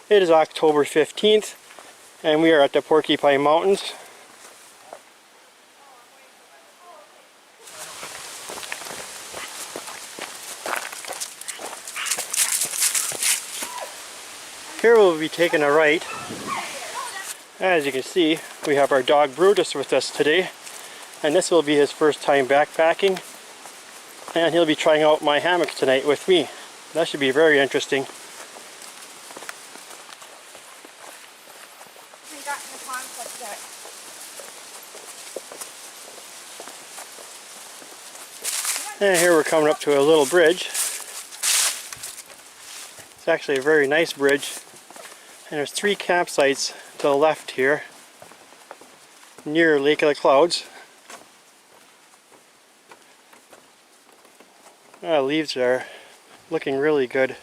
It is October 15th and we are at the Porcupine Mountains. Here we'll be taking a right. As you can see, we have our dog Brutus with us today, and this will be his first time backpacking, and he'll be trying out my hammocks tonight with me. That should be very interesting. And here we're coming up to a little bridge. It's actually a very nice bridge, and there's 3 campsites to the left here near Lake of the Clouds. Leaves are looking really good.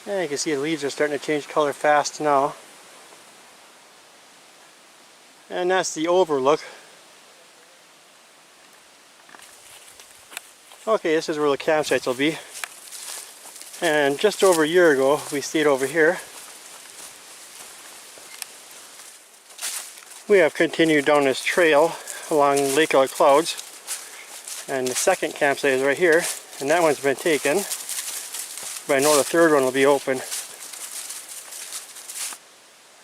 And you can see the leaves are starting to change color fast now. And that's the overlook. Okay, this is where the campsites will be. And just over a year ago, we stayed over here. We have continued down this trail along Lake of the Clouds. And the second campsite is right here, and that one's been taken. But I know the third one will be open.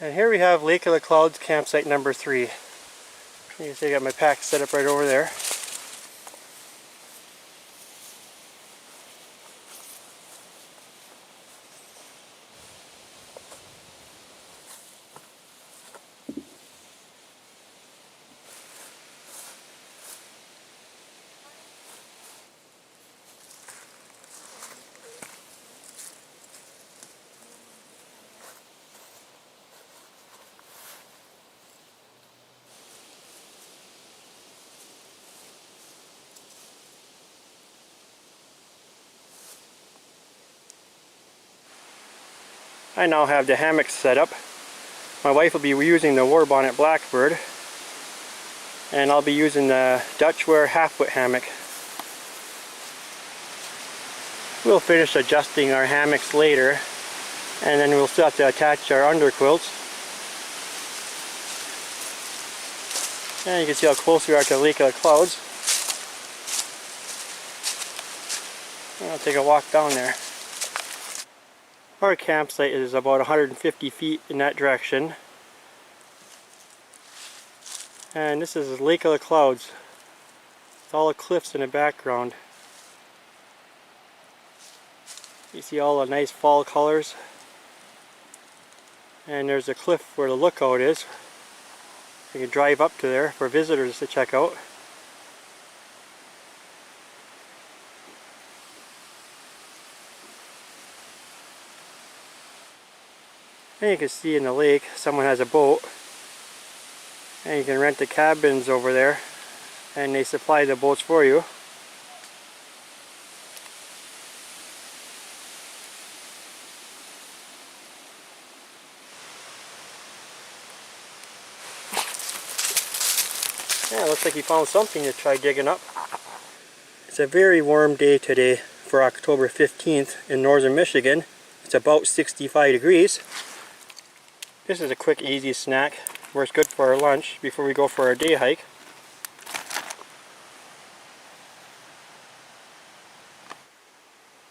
And here we have Lake of the Clouds campsite number 3. You can see I got my pack set up right over there. I now have the hammocks set up. My wife will be using the Warbonnet Blackbird, and I'll be using the Dutchware half-foot hammock. We'll finish adjusting our hammocks later, and then we'll still have to attach our underquilts. And you can see how close we are to Lake of the Clouds. I'll take a walk down there. Our campsite is about 150 feet in that direction. And this is Lake of the Clouds. It's all the cliffs in the background. You see all the nice fall colors. And there's a cliff where the lookout is. You can drive up to there for visitors to check out. And you can see in the lake someone has a boat, and you can rent the cabins over there, and they supply the boats for you. Yeah, it looks like you found something to try digging up. It's a very warm day today for October 15th in northern Michigan. It's about 65 degrees. This is a quick, easy snack. Works good for our lunch before we go for our day hike.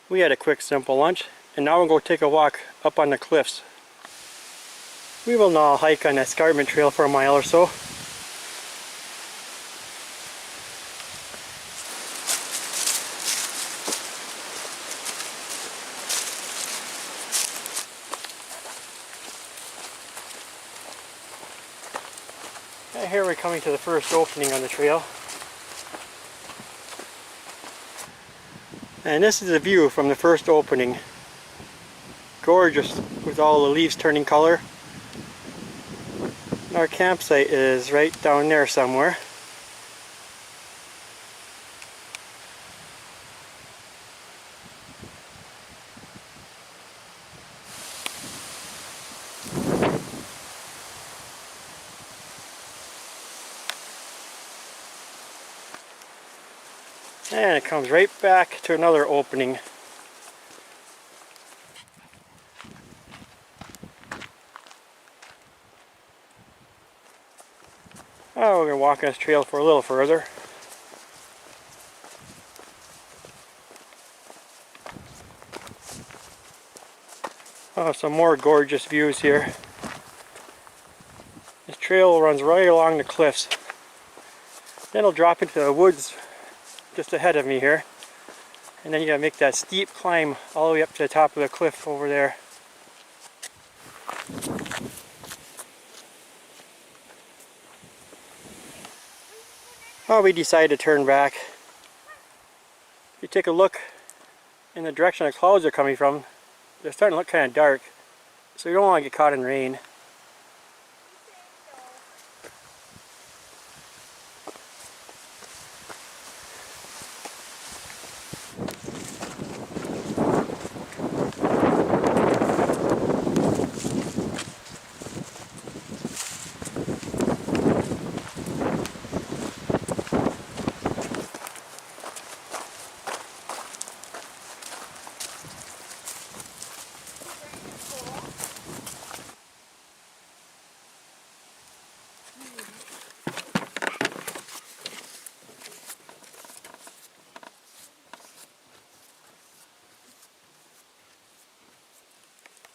We had a quick, simple lunch, and now we'll go take a walk up on the cliffs. We will now hike on the escarpment trail for a mile or so. And here we're coming to the first opening on the trail. And this is the view from the first opening. Gorgeous with all the leaves turning color. And our campsite is right down there somewhere. And it comes right back to another opening. Oh, we're going to walk on this trail for a little further. Oh, some more gorgeous views here. This trail runs right along the cliffs. Then it'll drop into the woods just ahead of me here. And then you gotta make that steep climb all the way up to the top of the cliff over there. Well, we decided to turn back. If you take a look in the direction the clouds are coming from, they're starting to look kind of dark. So you don't want to get caught in rain.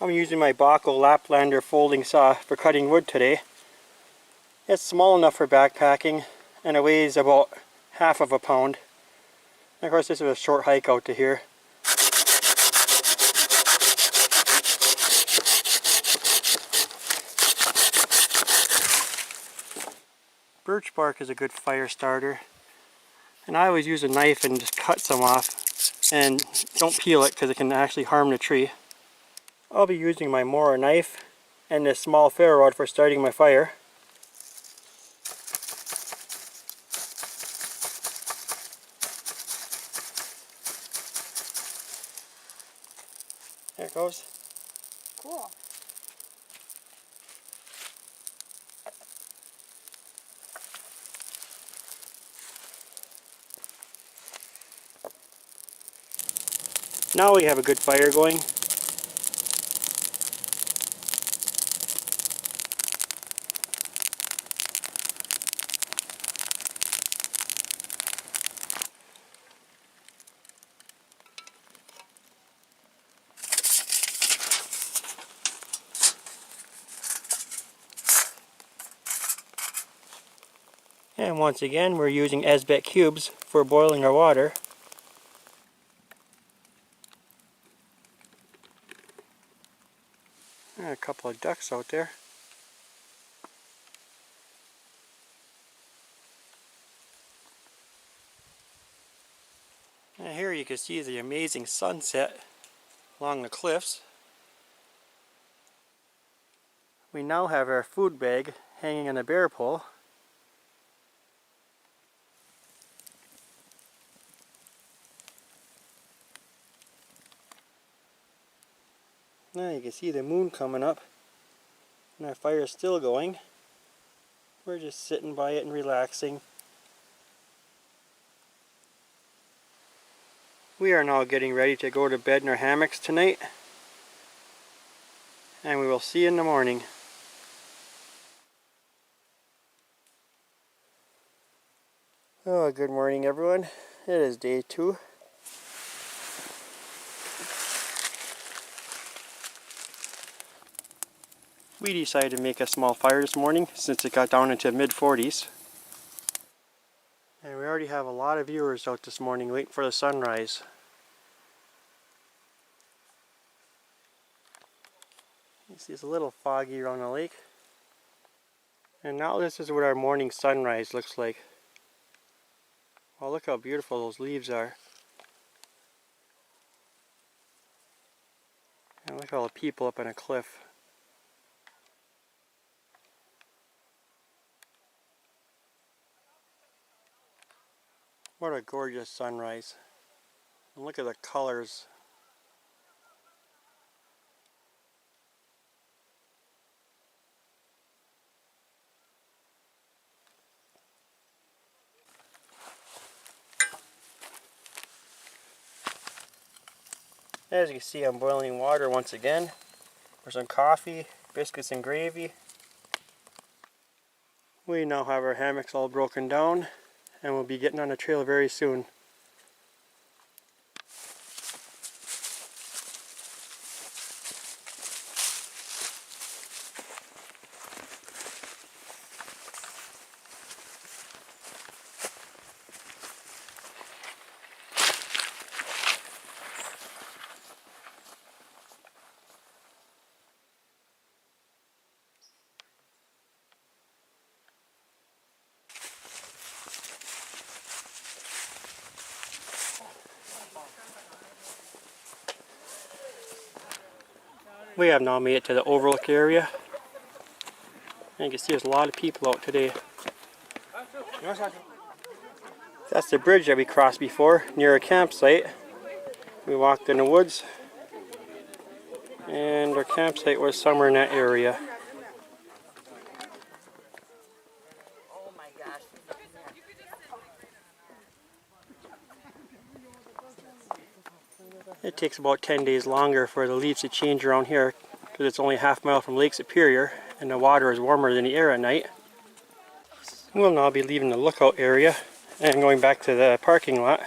I'm using my Bako Laplander folding saw for cutting wood today. It's small enough for backpacking and it weighs about half of a pound. And of course this is a short hike out to here. Birch bark is a good fire starter. And I always use a knife and just cut some off. And don't peel it because it can actually harm the tree. I'll be using my Mora knife and this small ferro rod for starting my fire. There it goes. Cool. Now we have a good fire going. And once again we're using Esbek cubes for boiling our water. And a couple of ducks out there. And here you can see the amazing sunset along the cliffs. We now have our food bag hanging on a bear pole. Now you can see the moon coming up and our fire is still going. We're just sitting by it and relaxing. We are now getting ready to go to bed in our hammocks tonight. And we will see you in the morning. Oh, good morning everyone. It is day 2. We decided to make a small fire this morning since it got down into mid-40s. And we already have a lot of viewers out this morning waiting for the sunrise. You see it's a little foggy around the lake. And now this is what our morning sunrise looks like. Well, look how beautiful those leaves are. And look at all the people up on a cliff. What a gorgeous sunrise. And look at the colors. As you can see, I'm boiling water once again for some coffee, biscuits and gravy. We now have our hammocks all broken down and we'll be getting on the trail very soon. We have now made it to the overlook area. And you can see there's a lot of people out today. That's the bridge that we crossed before near a campsite. We walked in the woods and our campsite was somewhere in that area. It takes about 10 days longer for the leaves to change around here because it's only a half mile from Lake Superior and the water is warmer than the air at night. We'll now be leaving the lookout area and going back to the parking lot.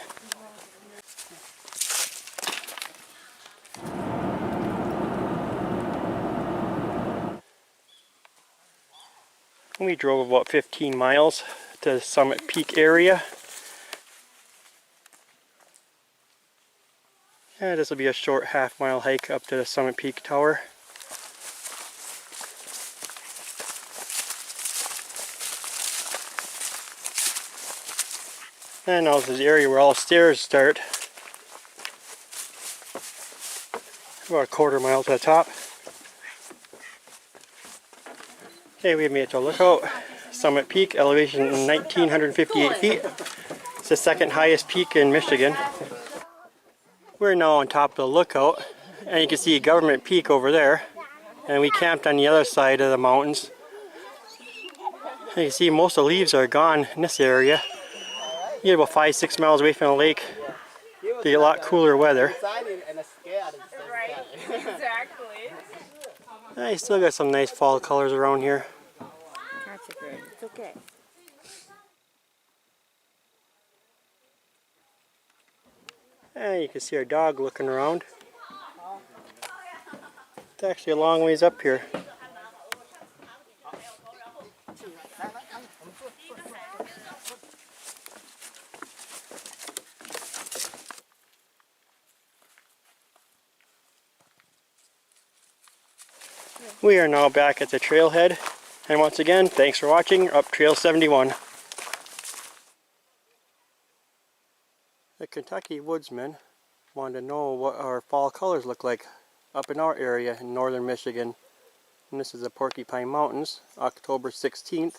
We drove about 15 miles to the Summit Peak area. And this will be a short half-mile hike up to the Summit Peak Tower. And now this is the area where all stairs start. About a quarter mile to the top. Okay, we've made it to a lookout. Summit Peak, elevation 1,958 feet. It's the second highest peak in Michigan. We're now on top of the lookout, and you can see Government Peak over there. And we camped on the other side of the mountains. And you can see most of the leaves are gone in this area. You get about 5-6 miles away from the lake. You get a lot cooler weather. Right, exactly. You still got some nice fall colors around here. That's good. It's okay. And you can see our dog looking around. It's actually a long ways up here. We are now back at the trailhead, and once again, thanks for watching up Trail 71. The Kentucky woodsman wanted to know what our fall colors look like up in our area in northern Michigan. And this is the Porcupine Mountains, October 16th,